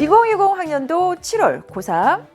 2020 학년도 7월 고3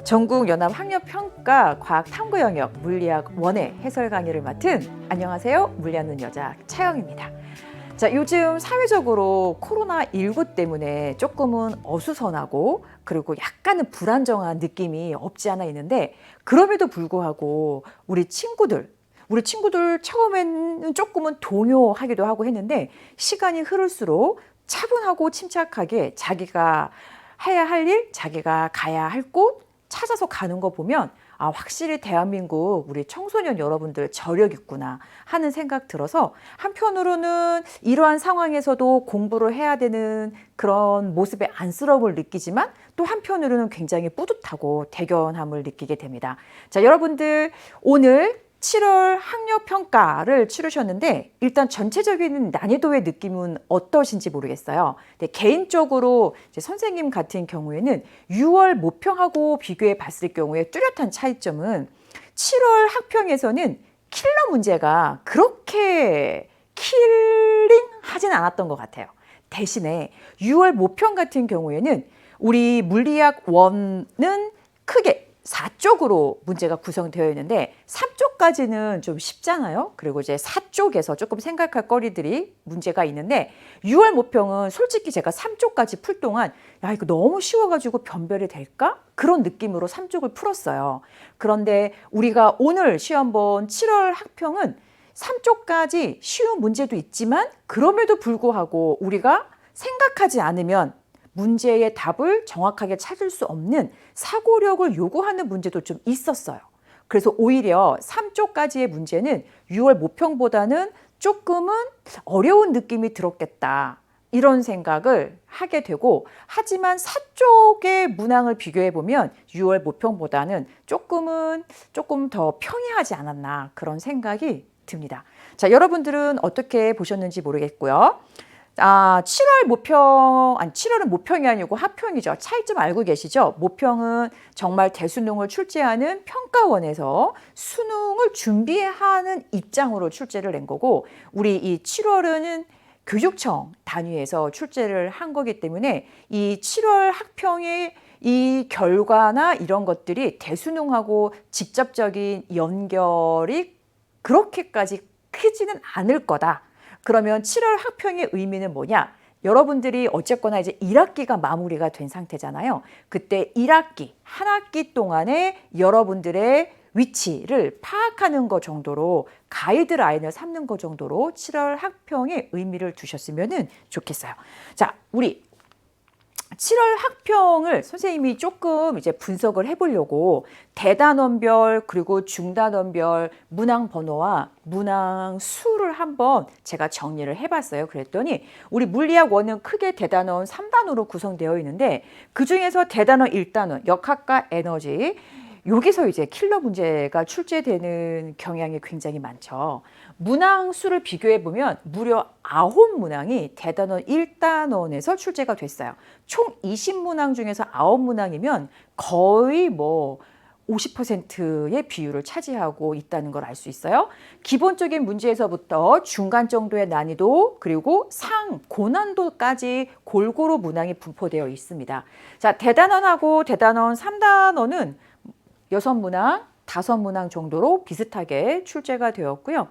전국연합학력평가 과학탐구 영역 물리학 원의 해설 강의를 맡은 안녕하세요. 물리하는 여자 차영입니다. 자, 요즘 사회적으로 코로나19 때문에 조금은 어수선하고 그리고 약간은 불안정한 느낌이 없지 않아 있는데 그럼에도 불구하고 우리 친구들 처음에는 조금은 동요하기도 하고 했는데 시간이 흐를수록 차분하고 침착하게 자기가 해야 할 일, 자기가 가야 할 곳 찾아서 가는 거 보면 아, 확실히 대한민국 우리 청소년 여러분들 저력 있구나 하는 생각 들어서 한편으로는 이러한 상황에서도 공부를 해야 되는 그런 모습의 안쓰러움을 느끼지만 또 한편으로는 굉장히 뿌듯하고 대견함을 느끼게 됩니다. 자, 여러분들 오늘 7월 학력평가를 치르셨는데 일단 전체적인 난이도의 느낌은 어떠신지 모르겠어요. 근데 개인적으로 이제 선생님 같은 경우에는 6월 모평하고 비교해 봤을 경우에 뚜렷한 차이점은 7월 학평에서는 킬러 문제가 그렇게 킬링하진 않았던 것 같아요. 대신에 6월 모평 같은 경우에는 우리 물리학 원은 크게 4쪽으로 문제가 구성되어 있는데 3쪽까지는 좀 쉽잖아요. 그리고 이제 4쪽에서 조금 생각할 거리들이 문제가 있는데 6월 모평은 솔직히 제가 3쪽까지 풀 동안 야, 이거 너무 쉬워가지고 변별이 될까? 그런 느낌으로 3쪽을 풀었어요. 그런데 우리가 오늘 시험 본 7월 학평은 3쪽까지 쉬운 문제도 있지만 그럼에도 불구하고 우리가 생각하지 않으면 문제의 답을 정확하게 찾을 수 없는 사고력을 요구하는 문제도 좀 있었어요. 그래서 오히려 3쪽까지의 문제는 6월 모평보다는 조금은 어려운 느낌이 들었겠다. 이런 생각을 하게 되고 하지만 4쪽의 문항을 비교해 보면 6월 모평보다는 조금 더 평이하지 않았나 그런 생각이 듭니다. 자, 여러분들은 어떻게 보셨는지 모르겠고요. 7월은 모평이 아니고 하평이죠. 차이점 알고 계시죠? 모평은 정말 대수능을 출제하는 평가원에서 수능을 준비하는 입장으로 출제를 낸 거고 우리 이 7월은 교육청 단위에서 출제를 한 거기 때문에 이 7월 학평의 이 결과나 이런 것들이 대수능하고 직접적인 연결이 그렇게까지 크지는 않을 거다. 그러면 7월 학평의 의미는 뭐냐? 여러분들이 어쨌거나 이제 1학기가 마무리가 된 상태잖아요. 그때 1학기, 한 학기 동안에 여러분들의 위치를 파악하는 것 정도로 가이드라인을 삼는 것 정도로 7월 학평의 의미를 두셨으면 좋겠어요. 자, 우리 7월 학평을 선생님이 조금 이제 분석을 해보려고 대단원별 그리고 중단원별 문항 번호와 문항 수를 한번 제가 정리를 해봤어요. 그랬더니 우리 물리학 원은 크게 대단원 3단원으로 구성되어 있는데 그중에서 대단원 1단원 역학과 에너지 여기서 이제 킬러 문제가 출제되는 경향이 굉장히 많죠. 문항 수를 비교해 보면 무려 9문항이 대단원 1단원에서 출제가 됐어요. 총 20문항 중에서 9문항이면 거의 50%의 비율을 차지하고 있다는 걸 알 수 있어요. 기본적인 문제에서부터 중간 정도의 난이도 그리고 고난도까지 골고루 문항이 분포되어 있습니다. 자, 대단원하고 대단원 3단원은 6문항, 5문항 정도로 비슷하게 출제가 되었고요.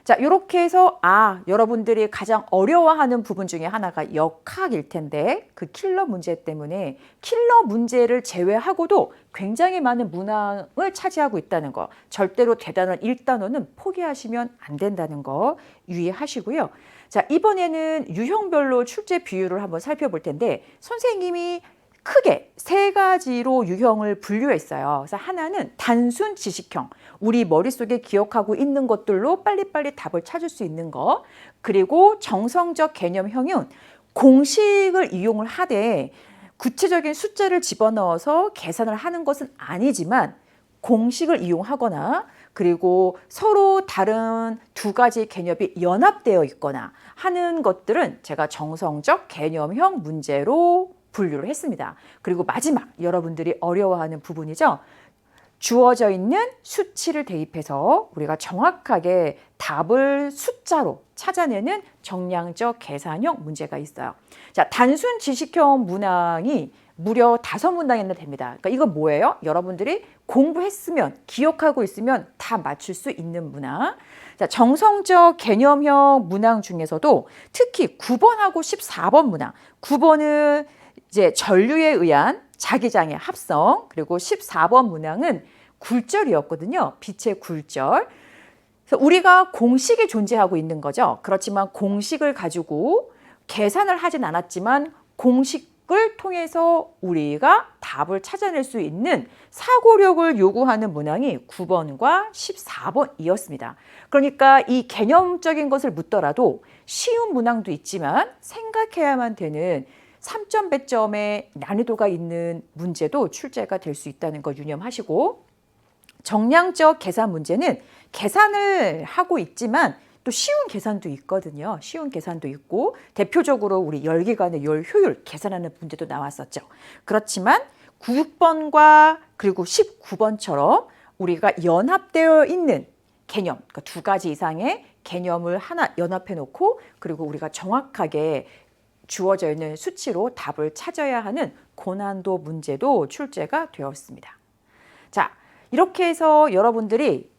자, 이렇게 해서 여러분들이 가장 어려워하는 부분 중에 하나가 역학일 텐데 그 킬러 문제 때문에 킬러 문제를 제외하고도 굉장히 많은 문항을 차지하고 있다는 거 절대로 대단원 1단원은 포기하시면 안 된다는 거 유의하시고요. 자, 이번에는 유형별로 출제 비율을 한번 살펴볼 텐데 선생님이 크게 3가지로 유형을 분류했어요. 그래서 하나는 단순 지식형, 우리 머릿속에 기억하고 있는 것들로 빨리빨리 답을 찾을 수 있는 거. 그리고 정성적 개념형은 공식을 이용을 하되 구체적인 숫자를 집어넣어서 계산을 하는 것은 아니지만 공식을 이용하거나 그리고 서로 다른 2가지 개념이 연합되어 있거나 하는 것들은 제가 정성적 개념형 문제로 분류를 했습니다. 그리고 마지막 여러분들이 어려워하는 부분이죠. 주어져 있는 수치를 대입해서 우리가 정확하게 답을 숫자로 찾아내는 정량적 계산형 문제가 있어요. 자, 단순 지식형 문항이 무려 5문항이나 됩니다. 그러니까 이거 뭐예요? 여러분들이 공부했으면, 기억하고 있으면 다 맞출 수 있는 문항. 자, 정성적 개념형 문항 중에서도 특히 9번하고 14번 문항. 9번은 이제 전류에 의한 자기장의 합성, 그리고 14번 문항은 굴절이었거든요. 빛의 굴절. 그래서 우리가 공식이 존재하고 있는 거죠. 그렇지만 공식을 가지고 계산을 하진 않았지만 공식을 통해서 우리가 답을 찾아낼 수 있는 사고력을 요구하는 문항이 9번과 14번이었습니다. 그러니까 이 개념적인 것을 묻더라도 쉬운 문항도 있지만 생각해야만 되는 3점 배점의 난이도가 있는 문제도 출제가 될 수 있다는 거 유념하시고, 정량적 계산 문제는 계산을 하고 있지만 또 쉬운 계산도 있거든요. 쉬운 계산도 있고 대표적으로 우리 열기관의 열 효율 계산하는 문제도 나왔었죠. 그렇지만 9번과 그리고 19번처럼 우리가 연합되어 있는 개념, 그러니까 2가지 이상의 개념을 하나 연합해 놓고 그리고 우리가 정확하게 주어져 있는 수치로 답을 찾아야 하는 고난도 문제도 출제가 되었습니다. 자, 이렇게 해서 여러분들이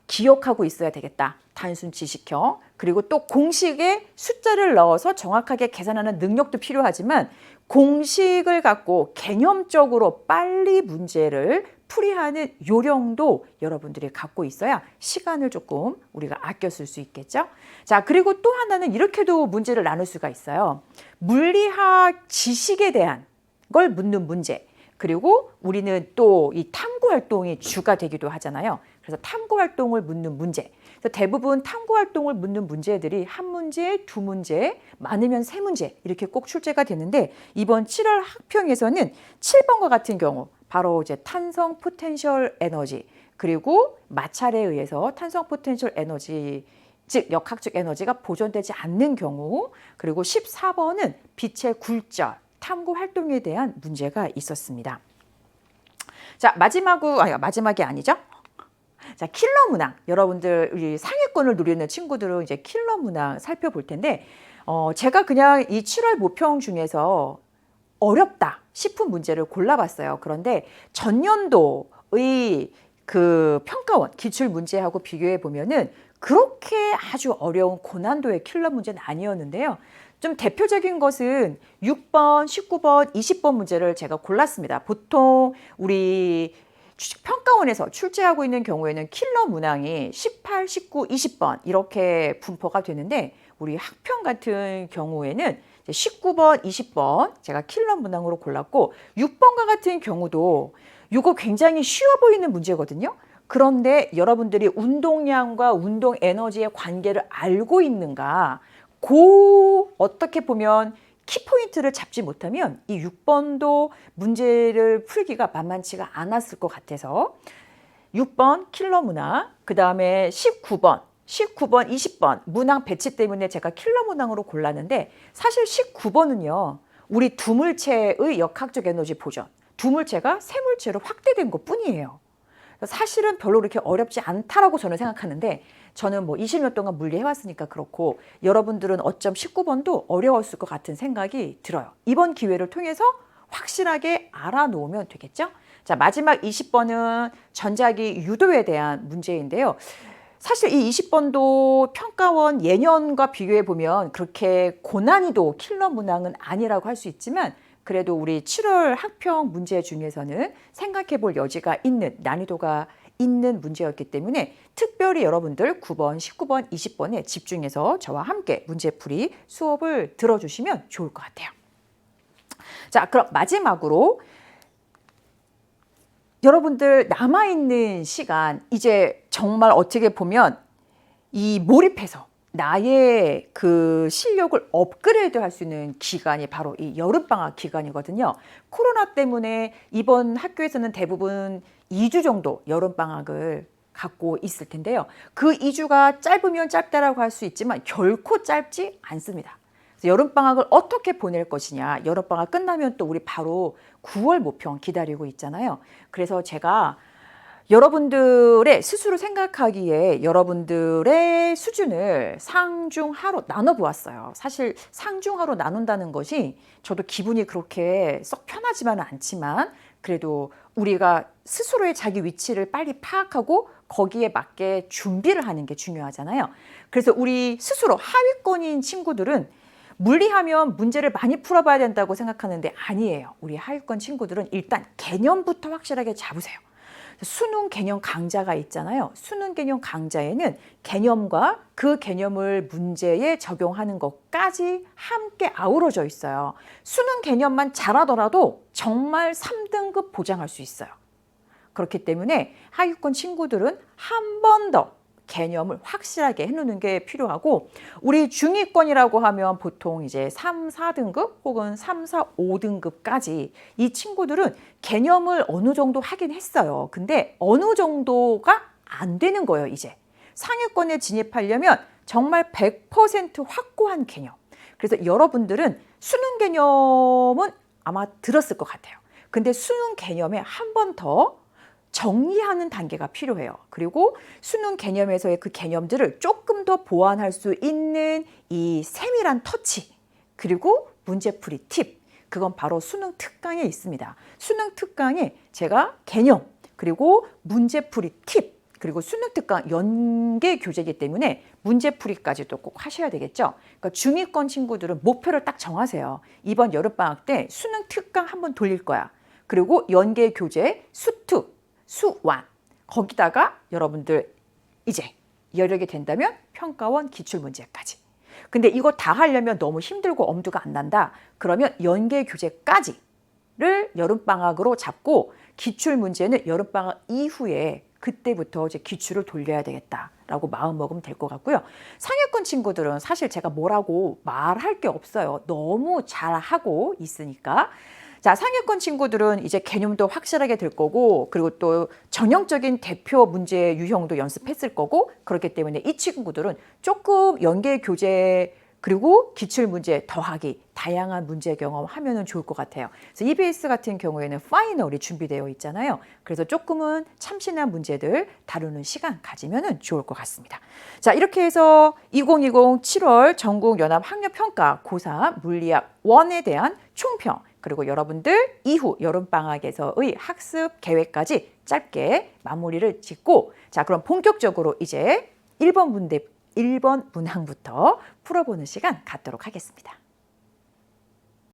기억하고 있어야 되겠다. 단순 지식형. 그리고 또 공식에 숫자를 넣어서 정확하게 계산하는 능력도 필요하지만 공식을 갖고 개념적으로 빨리 문제를 풀이하는 요령도 여러분들이 갖고 있어야 시간을 조금 우리가 아껴 쓸 수 있겠죠. 자, 그리고 또 하나는 이렇게도 문제를 나눌 수가 있어요. 물리학 지식에 대한 걸 묻는 문제. 그리고 우리는 또 이 탐구 활동이 주가 되기도 하잖아요. 그래서 탐구 활동을 묻는 문제. 그래서 대부분 탐구 활동을 묻는 문제들이 1문제, 2문제, 많으면 3문제 이렇게 꼭 출제가 되는데 이번 7월 학평에서는 7번과 같은 경우 바로 이제 탄성 포텐셜 에너지 그리고 마찰에 의해서 탄성 포텐셜 에너지 즉 역학적 에너지가 보존되지 않는 경우, 그리고 14번은 빛의 굴절 탐구 활동에 대한 문제가 있었습니다. 자, 마지막이 아니죠. 자, 킬러 문항. 여러분들 우리 상위권을 노리는 친구들은 이제 킬러 문항 살펴볼 텐데 제가 그냥 이 7월 모평 중에서 어렵다 싶은 문제를 골라봤어요. 그런데 전년도의 그 평가원 기출 문제하고 비교해 보면은 그렇게 아주 어려운 고난도의 킬러 문제는 아니었는데요. 좀 대표적인 것은 6번, 19번, 20번 문제를 제가 골랐습니다. 보통 우리 평가원에서 출제하고 있는 경우에는 킬러 문항이 18, 19, 20번 이렇게 분포가 되는데 우리 학평 같은 경우에는 19번, 20번 제가 킬러 문항으로 골랐고 6번과 같은 경우도 이거 굉장히 쉬워 보이는 문제거든요. 그런데 여러분들이 운동량과 운동 에너지의 관계를 알고 있는가? 어떻게 보면 키포인트를 잡지 못하면 이 6번도 문제를 풀기가 만만치가 않았을 것 같아서 6번 킬러 문항, 그 다음에 19번, 20번 문항 배치 때문에 제가 킬러 문항으로 골랐는데 사실 19번은요. 우리 두물체의 역학적 에너지 보존, 두물체가 세물체로 확대된 것 뿐이에요. 사실은 별로 그렇게 어렵지 않다라고 저는 생각하는데 저는 뭐 20년 동안 물리해왔으니까 그렇고 여러분들은 어쩜 19번도 어려웠을 것 같은 생각이 들어요. 이번 기회를 통해서 확실하게 알아놓으면 되겠죠? 자, 마지막 20번은 전자기 유도에 대한 문제인데요. 사실 이 20번도 평가원 예년과 비교해 보면 그렇게 고난이도 킬러 문항은 아니라고 할 수 있지만 그래도 우리 7월 학평 문제 중에서는 생각해 볼 여지가 있는 난이도가 있는 문제였기 때문에 특별히 여러분들 9번, 19번, 20번에 집중해서 저와 함께 문제풀이 수업을 들어주시면 좋을 것 같아요. 자, 그럼 마지막으로 여러분들 남아있는 시간 이제 정말 어떻게 보면 이 몰입해서 나의 그 실력을 업그레이드 할 수 있는 기간이 바로 이 여름방학 기간이거든요. 코로나 때문에 이번 학교에서는 대부분 2주 정도 여름방학을 갖고 있을 텐데요. 그 2주가 짧으면 짧다라고 할 수 있지만 결코 짧지 않습니다. 그래서 여름방학을 어떻게 보낼 것이냐. 여름방학 끝나면 또 우리 바로 9월 모평 기다리고 있잖아요. 그래서 제가 여러분들의 스스로 생각하기에 여러분들의 수준을 상중하로 나눠 보았어요. 사실 상중하로 나눈다는 것이 저도 기분이 그렇게 썩 편하지만은 않지만 그래도 우리가 스스로의 자기 위치를 빨리 파악하고 거기에 맞게 준비를 하는 게 중요하잖아요. 그래서 우리 스스로 하위권인 친구들은 물리하면 문제를 많이 풀어봐야 된다고 생각하는데 아니에요. 우리 하위권 친구들은 일단 개념부터 확실하게 잡으세요. 수능 개념 강좌가 있잖아요. 수능 개념 강좌에는 개념과 그 개념을 문제에 적용하는 것까지 함께 아우러져 있어요. 수능 개념만 잘하더라도 정말 3등급 보장할 수 있어요. 그렇기 때문에 하위권 친구들은 한 번 더 개념을 확실하게 해놓는 게 필요하고 우리 중위권이라고 하면 보통 이제 3, 4등급 혹은 3, 4, 5등급까지 이 친구들은 개념을 어느 정도 하긴 했어요. 근데 어느 정도가 안 되는 거예요, 이제. 상위권에 진입하려면 정말 100% 확고한 개념. 그래서 여러분들은 수능 개념은 아마 들었을 것 같아요. 근데 수능 개념에 한 번 더 정리하는 단계가 필요해요. 그리고 수능 개념에서의 그 개념들을 조금 더 보완할 수 있는 이 세밀한 터치, 그리고 문제풀이 팁, 그건 바로 수능 특강에 있습니다. 수능 특강에 제가 개념, 그리고 문제풀이 팁, 그리고 수능 특강 연계 교재이기 때문에 문제풀이까지도 꼭 하셔야 되겠죠. 그러니까 중위권 친구들은 목표를 딱 정하세요. 이번 여름방학 때 수능 특강 한번 돌릴 거야. 그리고 연계 교재 수특, 수완, 거기다가 여러분들 이제 여력이 된다면 평가원 기출문제까지. 근데 이거 다 하려면 너무 힘들고 엄두가 안 난다. 그러면 연계 교재까지를 여름방학으로 잡고 기출문제는 여름방학 이후에 그때부터 이제 기출을 돌려야 되겠다라고 마음먹으면 될 것 같고요. 상위권 친구들은 사실 제가 뭐라고 말할 게 없어요. 너무 잘하고 있으니까. 자, 상위권 친구들은 이제 개념도 확실하게 될 거고 그리고 또 전형적인 대표 문제 유형도 연습했을 거고 그렇기 때문에 이 친구들은 조금 연계 교재 그리고 기출문제 더하기 다양한 문제 경험하면 좋을 것 같아요. 그래서 EBS 같은 경우에는 파이널이 준비되어 있잖아요. 그래서 조금은 참신한 문제들 다루는 시간 가지면 좋을 것 같습니다. 자, 이렇게 해서 2020 7월 전국연합학력평가 고3 물리학 1에 대한 총평 그리고 여러분들 이후 여름방학에서의 학습 계획까지 짧게 마무리를 짓고 자, 그럼 본격적으로 이제 1번 문항부터 풀어보는 시간 갖도록 하겠습니다.